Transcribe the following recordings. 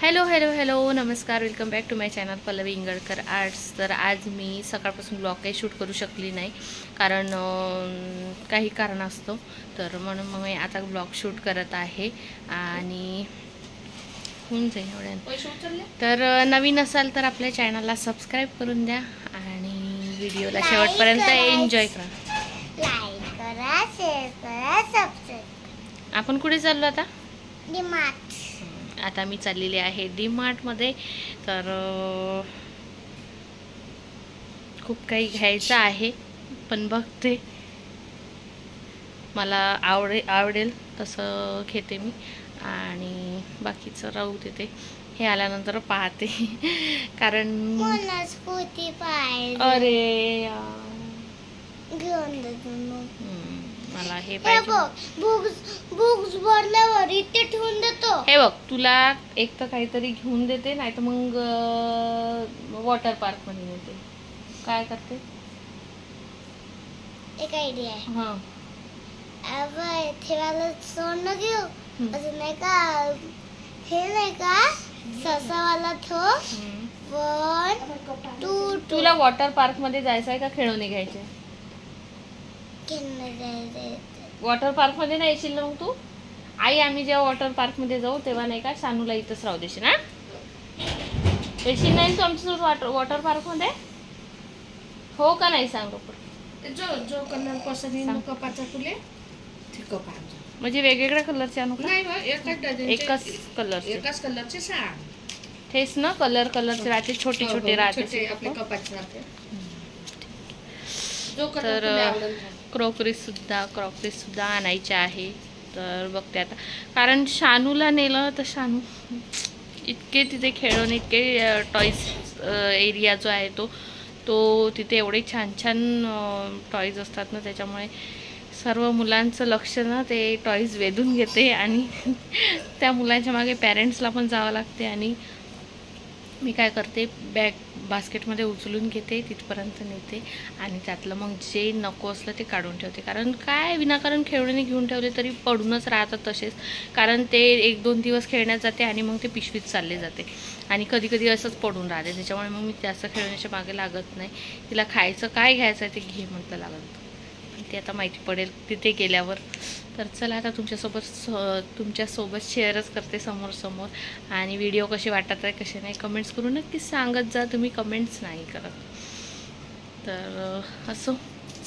Hello hello hello नमस्कार, welcome back to my channel Pallavi Ingalkar arts. तर आज मी सकाळपासून ब्लॉग काही शूट करू शकली नाही, कारण काही कारण असतं, तर म्हणून मग मी आता ब्लॉग शूट करत आहे आणि होऊन जाईल एवढ्या। तर नवीन असाल तर आपल्या चॅनलला सबस्क्राईब करून द्या आणि व्हिडिओला शेवटपर्यंत एन्जॉय करा, लाईक करा, शेअर करा, सबस्क्राईब। आपण कुठे चाललो आता? डीमार्ट। आता मी चाललेली आहे डीमार्टमध्ये। तर खूप काही घ्यायचं आहे, पण बघते मला आवडेल तसं घेते मी आणि बाकीचं राहू देते, हे आल्यानंतर पाहते कारण अरे घेऊन देतो मला हे पाहिजे। बुक्स भरल्यावर इथे ठेवून देतो। हे बघ, तुला एक तर काहीतरी घेऊन देते, नाही तर मग वॉटर पार्क मध्ये नेते। काय करते? एक आयडिया आहे। हां, अब ठेवायला सोनं घेऊ, असं नाही का, हे नाही का ससावाला ठो 1 2। तुला वॉटर पार्क मध्ये जायचं आहे का खेळणे घ्यायचे? वॉटर पार्क मध्ये नाही येशील ना मग तू? आई, आम्ही जेव्हा वॉटर पार्क मध्ये जाऊ तेव्हा नाही का शानूला इथंच राहू देशील ना? येशील नाही तू आमच्यासोबत वॉटर पार्क मध्ये? हो का नाही सांग बरं। जो कलर पसंत येईल कपाचा तुले ते कपा, म्हणजे वेगवेगळ्या कलरचे आणू का? नाही, एकच कलरचे, एकाच कलरचे सांग। तेच ना, कलरचे राहते, छोटे छोटे राहते आपले कपाचे राहते। तर क्रॉकरी सुद्धा आणायचे आहे। तर बघते आता, कारण शानूला नेलं तर शानू इतके तिथे खेळून, इतके टॉईज एरिया जो आहे तो तिथे एवढे छान छान टॉईज असतात ना, त्याच्यामुळे सर्व मुलांचं लक्ष ना ते टॉईज वेधून घेते आणि त्या मुलांच्या मागे पॅरेंट्सला पण जावं लागते। आणि मी काय करते, बास्केटमध्ये उचलून घेते, तिथपर्यंत नेते आणि त्यातलं मग जे नको असलं ते काढून ठेवते। कारण काय विनाकारण खेळणे घेऊन ठेवले तरी पडूनच राहतात तसेच, कारण ते 1-2 दिवस खेळण्यात जाते आणि मग ते पिशवीत चालले जाते आणि कधी कधी असंच पडून राहते। त्याच्यामुळे मग मी जास्त खेळण्याच्या मागे लागत नाही। तिला खायचं काय घ्यायचं आहे ते घे म्हटलं लागत, ते आता माहिती पडेल तिथे गेल्यावर। तर चला आता तुमच्यासोबत शेअरच करते समोर आणि व्हिडिओ कसे वाटत आहे कसे नाही कमेंट्स करून नक्कीच सांगत जा, तुम्ही कमेंट्स नाही करत। तर असो,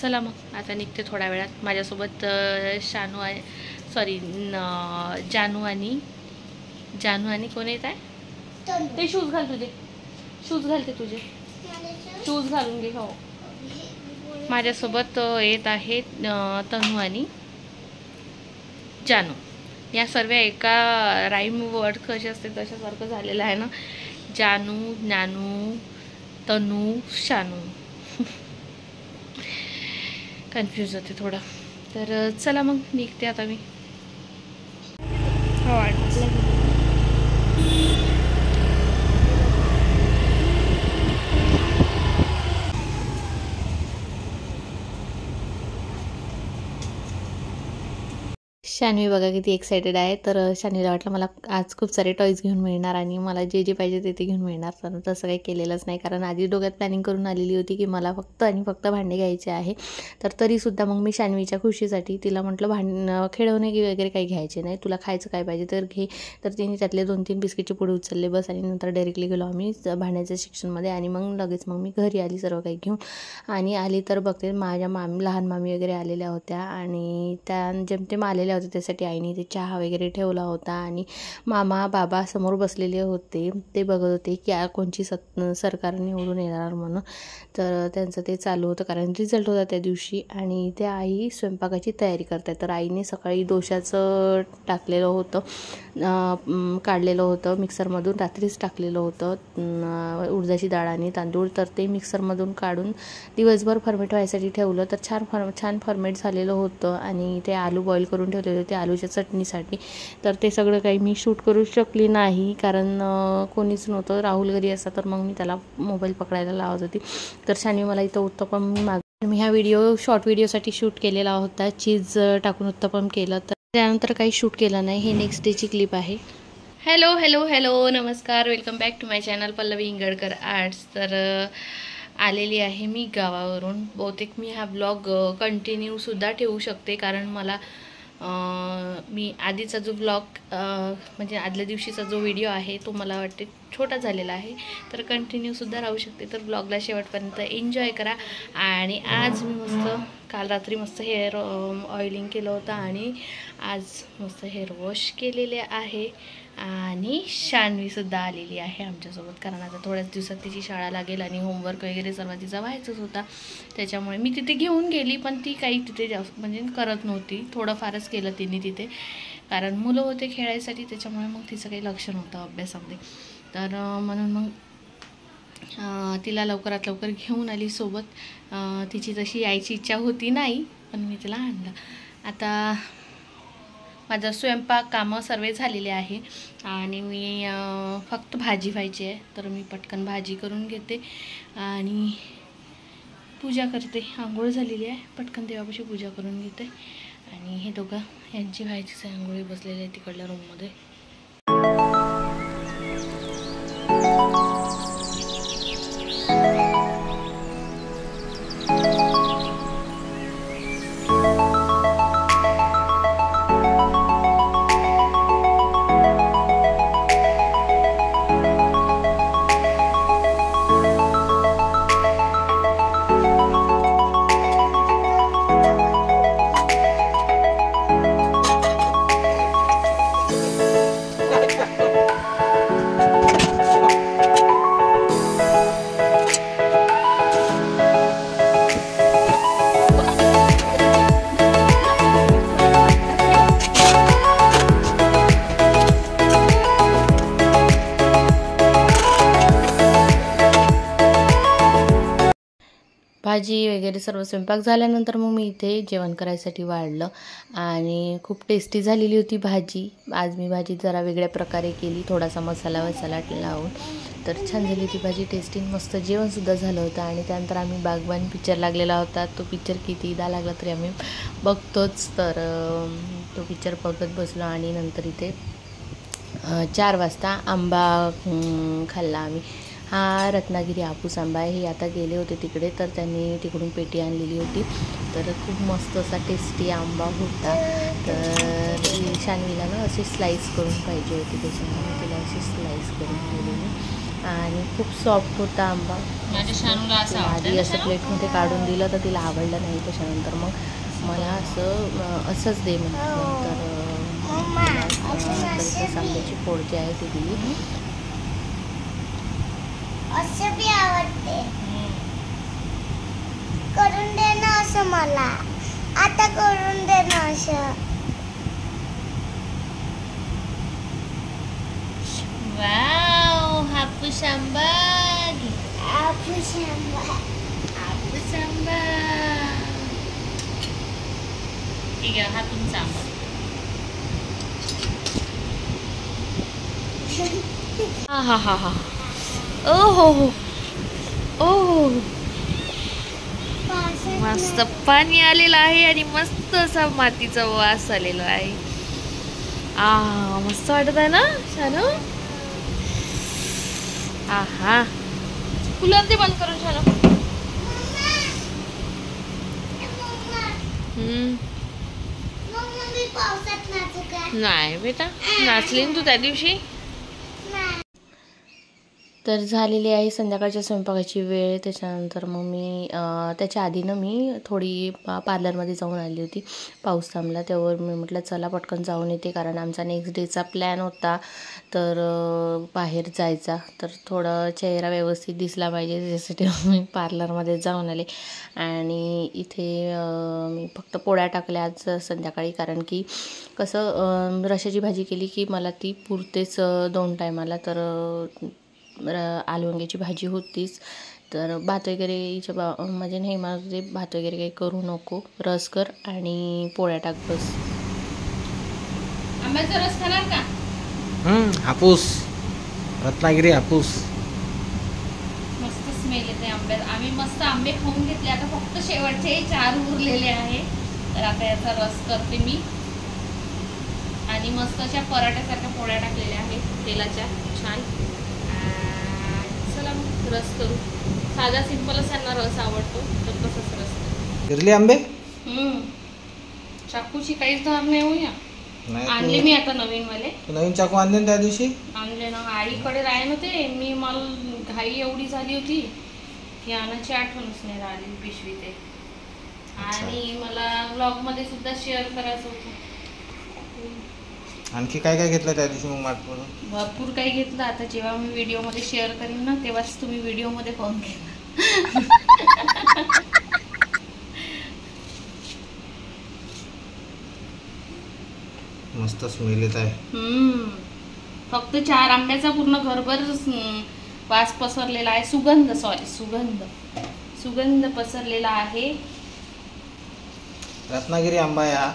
चला मग आता निघते थोड्या वेळात। माझ्यासोबत जानू आणि कोण येत आहे? ते शूज घालते तुझे शूज घालून घे। हो, माझ्यासोबत येत आहेत तनू आणि जानू। या सर्व एका राईम वर्ड कसे असते तशासारखं झालेलं आहे ना, जानू, ज्ञानू, तनू, शानू कन्फ्यूज होते थोडं। तर चला मग निघते आता मी। हो, शान्वी बघा किती एक्सायटेड आहे। तर शान्वीला वाटलं मला आज खूप सारे टॉईज घेऊन मिळणार आणि मला जे जे पाहिजे ते घेऊन मिळणार, पण तसं काही केलेलंच नाही, कारण आधी डोक्यात प्लॅनिंग करून आलेली होती की मला फक्त भांडे घ्यायचे आहे। तर तरीसुद्धा मग मी शान्वीच्या खुशीसाठी तिला म्हटलं खेळवणे वगैरे काही घ्यायचे नाही, तुला खायचं काय पाहिजे तर घे। तर तिने त्यातले 2-3 बिस्किटचे पुढे उचलले बस, आणि नंतर डायरेक्टली गेलो आम्ही भांड्याच्या सेक्शनमध्ये आणि मग लगेच मग मी घरी आली सर्व काही घेऊन। आणि आली तर बघते माझ्या लहान मामी वगैरे आलेल्या होत्या आणि त्या जेमतेम आलेल्या होत्या, त्यासाठी आईने ते चहा वगैरे ठेवला होता आणि मामा बाबा समोर बसलेले होते, ते बघत होते की कोणची सरकार निवडून येणार म्हणून। तर त्यांचं ते चालू होतं, कारण रिझल्ट होता त्या दिवशी आणि त्या आई स्वयंपाकाची तयारी करतात। तर आईने सकाळी डोशाचं काढलेलं होतं मिक्सरमधून, रात्रीच टाकलेलं होतं उडदाची डाळ आणि तांदूळ। तर ते मिक्सरमधून काढून दिवसभर फर्मेट व्हायसाठी ठेवलं, तर छान फर्मेट झालेलं होतं। आणि ते आलू बॉईल करून ठेवलेले होते आलूच्या चटणीसाठी। तर ते सगळं काही मी शूट करू शकली नाही, कारण कोणीच नव्हतं। राहुल घरी असता तर मग मी त्याला मोबाईल पकडायला लावत होती। तर शान्वी मला इथं उत्तपम मी हा व्हिडिओ शॉर्ट व्हिडिओसाठी शूट केलेला होता, चीज टाकून उत्तपम केलं। तर त्यानंतर काही शूट केलं नाही, हे नेक्स्ट डेची क्लिप आहे। हॅलो हॅलो हॅलो नमस्कार, welcome back to my channel Pallavi Ingadkar Arts. तर आलेली आहे मी गावावरून. बहुतेक मी हा ब्लॉग कंटिन्यूसुद्धा ठेवू शकते, कारण मला मी आधीचा जो ब्लॉग म्हणजे आदल्या दिवशीचा जो व्हिडिओ आहे तो मला वाटते छोटा झालेला आहे, तर कंटिन्यूसुद्धा राहू शकते. तर ब्लॉगला शेवटपर्यंत एन्जॉय करा. आणि आज मी काल रात्री मस्त हेअर ऑइलिंग केलं होतं आणि आज मस्त हेअर वॉश केलेले आहे. आणि शान्वीसुद्धा आलेली आहे आमच्यासोबत, कारण आता थोड्याच दिवसात तिची शाळा लागेल आणि होमवर्क वगैरे सर्व तिचा व्हायचंच होता. त्याच्यामुळे मी तिथे घेऊन गेली, पण ती काही तिथे जास्त म्हणजे करत नव्हती. थोडंफारच केलं तिने तिथे, कारण मुलं होते खेळायसाठी, त्याच्यामुळे मग तिचं काही लक्ष नव्हतं अभ्यासामध्ये. तर म्हणून मग तिला लवकरात लवकर घेऊन आली सोबत. तिची तशी यायची इच्छा होती नाही, पण मी तिला आणलं. आता माझा स्वयंपाक कामं सर्व झालेले आहे आणि मी फक्त भाजी व्हायची आहे, तर मी पटकन भाजी करून घेते आणि पूजा करते. आंघोळ झालेली आहे, पटकन देवापाशी पूजा करून घेते. आणि हे दोघं यांची व्हायचीच आहे, आंघोळी बसलेले आहे तिकडल्या रूममध्ये. भाजी वगैरे सर्व स्वयंपाक झाल्यानंतर मग मी इथे जेवण करायसाठी वाढलं आणि खूप टेस्टी झालेली होती भाजी. आज मी भाजी जरा वेगळ्या प्रकारे केली, थोडासा मसाला लावून. तर छान झाली ती भाजी, टेस्टी मस्त जेवणसुद्धा झालं होतं. आणि त्यानंतर आम्ही बागबान पिक्चर लागलेला होता. तो पिक्चर कितीदा लागला तरी आम्ही बघतोच, तर तो पिक्चर बघत बसलो. आणि नंतर इथे 4 वाजता आंबा खाल्ला आम्ही. हा रत्नागिरी हापूस आंबा आहे. हे आता गेले होते तिकडे, तर त्यांनी तिकडून पेटी आणलेली होती. तर खूप मस्त असा टेस्टी आंबा होता. तर शान्वीला ना अशी स्लाईस करून पाहिजे होती, त्याच्यामुळे तिला अशी स्लाईस करून दिलेली. आणि खूप सॉफ्ट होता आंबा. आधी असं प्लेटमध्ये काढून दिलं तर तिला आवडलं नाही. त्याच्यानंतर मग मला असंच दे म्हटलं, तर आंब्याची फोड जी आहे ती दिली. असं बी आवडते, करून दे ना असं, मला आता करून दे ना असं. वाव, हापूस आंबा, हापूस आंबा, हापूस आंबा. ठीक आहे, हा तुमचा आंबा. हा हा हा. ओ हो हो, ओ हो, मस्त पाणी आलेलं आहे आणि मस्त असा मातीचा वास आलेला आहे. मस्त वाटत आहे ना शानू. हा, कूलर ते बंद करून शानू. नाही बेटा, नाचली ना तू त्या दिवशी. तर झालेली आहे संध्याकाळच्या स्वयंपाकाची वेळ. त्याच्यानंतर मग मी त्याच्या आधीनं मी थोडी पार्लरमध्ये जाऊन आली होती. पाऊस थांबला त्यावर मी म्हटलं चला पटकन जाऊन येते, कारण आमचा नेक्स्ट डेचा प्लॅन होता तर बाहेर जायचा. तर थोडं चेहरा व्यवस्थित दिसला पाहिजे, त्याच्यासाठी मी पार्लरमध्ये जाऊन आले. आणि इथे मी फक्त पोळ्या टाकल्या आज संध्याकाळी, कारण की कसं रशाची भाजी केली की मला ती पुरतेच 2 टायमाला. तर आलू वांग्याची भाजी होतीच. तर भात वगैरे हिच्या म्हणजे नाही, माझे भात वगैरे काही करू नको, रस कर आणि पोळ्या टाक बस. आंब्याचा रस खाणार का? हापूस, रत्नागिरी हापूस. मस्त स्मेल येते आंब्यात. आम्ही मस्त आंबे खाऊन घेतले, आता फक्त शेवटचे 4 उरलेले आहे. तर आता याचा रस करते मी. आणि मस्त अशा पराठ्यासारख्या पोळ्या टाकलेल्या आहेत तेलाच्या छान. चला मग रस करू. साधा सिंपलच त्यांना रस आवडतो तर तसंच रस करू. फिरले आंबे चाकूची काहीच धार नाही होईया. आणले मी आता नवीन वाले. नवीन चाकू आणले त्या दिवशी आणले ना. आईकडे राहिले नव्हते मी. मला घाई एवढी झाली होती की आणायची आठवणच नाही राहिली पिशवी ते. आणि मला व्लॉग मध्ये सुद्धा शेअर करायचं होतं. आणखी काय काय घेतलं त्या दिवशी मग मार्केटमधून? भरपूर काही घेतलं. आता जेव्हा मी व्हिडिओ मध्ये शेअर करीन ना तेव्हाच तुम्ही व्हिडिओ मध्ये पाहून घ्या. मस्त स्मेल येत आहे. फक्त 4 आंब्याचा पूर्ण घरभर वास पसरलेला आहे. सुगंध पसरलेला आहे. रत्नागिरी आंबा आहे हा.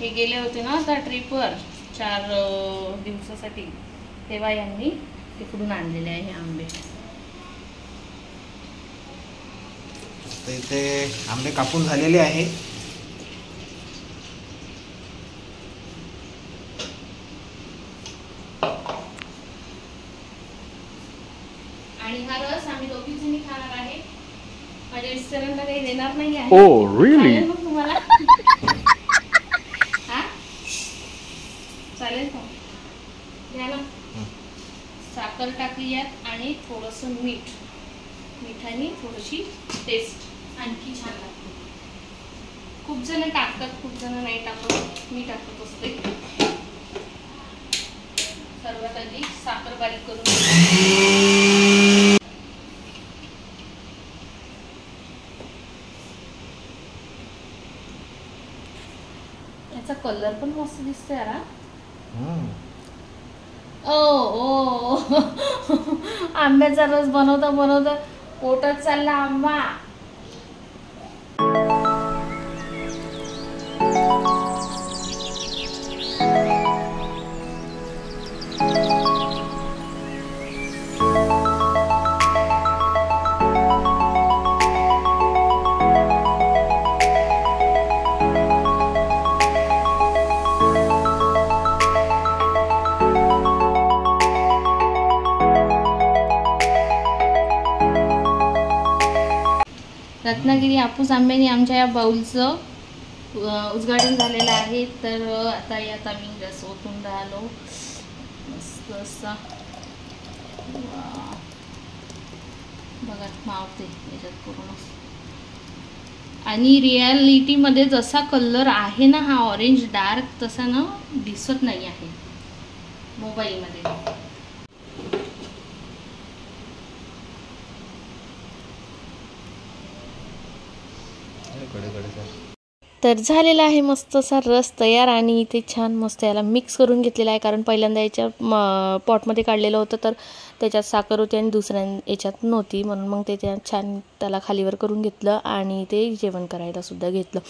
हे गेले होते ना त्या ट्रिपवर 4 दिवसासाठी तेव्हा यांनी तिकडून आणलेले आहे हे आंबे. इथे आंबे कापून झालेले आहे. आणि हा रस आम्ही दोघी जणी खाणार आहे. माझ्या मिस्टरांना काही देणार नाही आहे. रिअली? मग तुम्हाला चालेल का? घ्या ना. साखर टाकली यात आणि थोडंसं मिठाने थोडीशी टेस्ट आणखी छान लागते. खूप जण टाकतात, खूप जण नाही टाकत. मी टाकत असते. सर्वात आधी साखर बारीक करून याचा कलर पण मस्त दिसतोय यार. ओ आंब्याचा रस बनवता पोटात चालला आंबा. रत्नागिरी हापूस आंब्याने आमच्या या बाउलचं उद्घाटन झालेलं आहे. तर आता यात आम्ही रस ओतून राहिलो मस्त असा. बघा मावते याच्यात पूर्ण. आणि रियालिटीमध्ये जसा कलर आहे ना हा ऑरेंज डार्क तसा ना दिसत नाही आहे मोबाईलमध्ये. तर झालेला आहे मस्त असा रस तयार. आणि इथे छान मस्त याला मिक्स करून घेतलेला आहे. कारण पहिल्यांदा याच्या पॉटमध्ये काढलेलं होतं तर त्याच्यात साखर होती आणि दुसऱ्या याच्यात नव्हती. म्हणून मग ते छान त्याला खालीवर करून घेतलं आणि ते जेवण करायला सुद्धा घेतलं.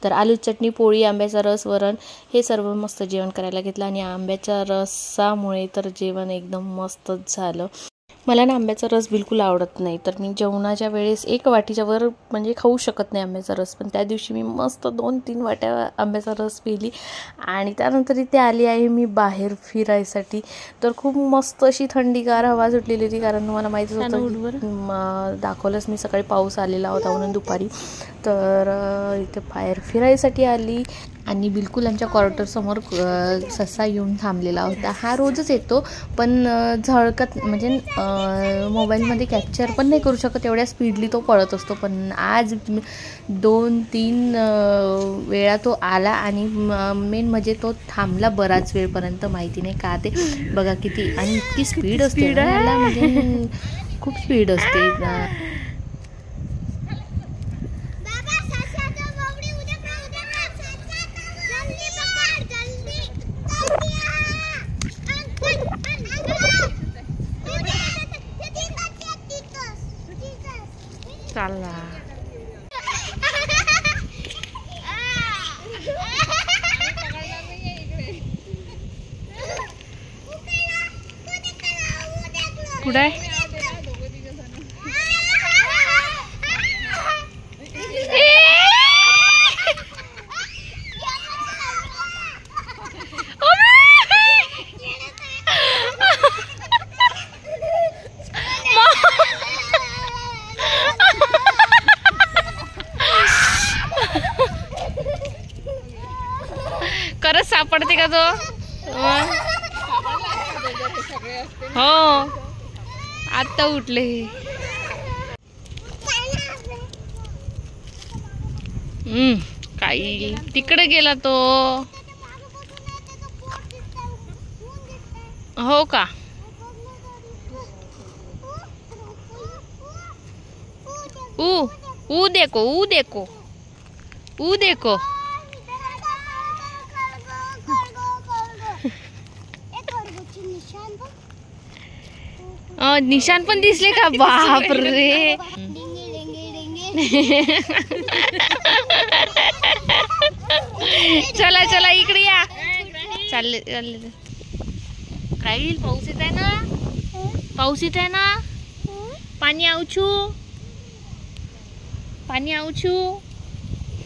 तर आलू चटणी, पोळी, आंब्याचा रस, वरण हे सर्व मस्त जेवण करायला घेतलं. आणि आंब्याच्या रसामुळे तर जेवण एकदम मस्तच झालं. मला ना आंब्याचा रस बिलकुल आवडत नाही. तर मी जेवणाच्या वेळेस 1 वाटीच्या वर म्हणजे खाऊ शकत नाही आंब्याचा रस. पण त्या दिवशी मी मस्त 2-3 वाट्या आंब्याचा रस पिली. आणि त्यानंतर इथे आली आहे मी बाहेर फिरायसाठी. तर खूप मस्त अशी थंडीगार हवा सुटलेली होती. कारण तुम्हाला माहितीच होतं दाखवलंच मी सकाळी पाऊस आलेला होता म्हणून दुपारी. तर इथे बाहेर फिरायसाठी आली. आणि बिलकुल आमच्या क्वार्टरसमोर ससा येऊन थांबलेला होता. हा रोजच येतो पण झळकत म्हणजे मोबाईलमध्ये कॅप्चर पण नाही करू शकत एवढ्या स्पीडली तो पळत असतो. पण आज 2-3 वेळा तो आला. आणि मेन म्हणजे तो थांबला बराच वेळपर्यंत. माहिती नाही का ते बघा किती. आणि इतकी स्पीड असते याला म्हणजे खूप स्पीड असते. चालला कुठे तो. हो आता उठले. काही तिकडे गेला तो. हो का. ऊ देखो ऊ देखो ऊ देखो. निशान पण दिसले का. बाप रे. चला चला इकडे या. चालले चालले. काय येईल. पाऊस येत आहे ना. पाऊस येत आहे ना. पाणी आवछू पाणी आवछू.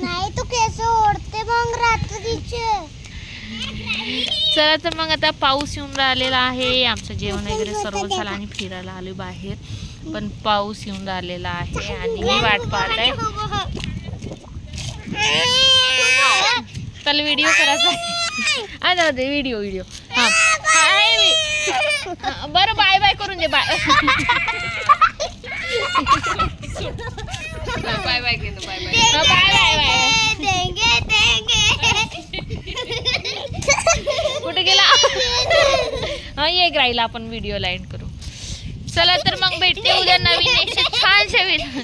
नाही तू केस ओढते मग रात्रीचे. चला तर मग आता पाऊस येऊन राहिलेला आहे. आमचं जेवण वगैरे सर्व झालं आणि फिरायला आलो बाहेर. पण पाऊस येऊन राहिलेला आहे आणि मी वाट पाहत आहे. त्याला व्हिडिओ करायचा आहे. व्हिडिओ व्हिडिओ हा बरं. बाय बाय करून दे. बाय बाय बाय केलं. Bye bye bye bye. कुठे गेला. हा एक राहिला. आपण व्हिडिओ लाईन करू. चला तर मग भेटते उद्या नवीन छानशा व्हिडिओ.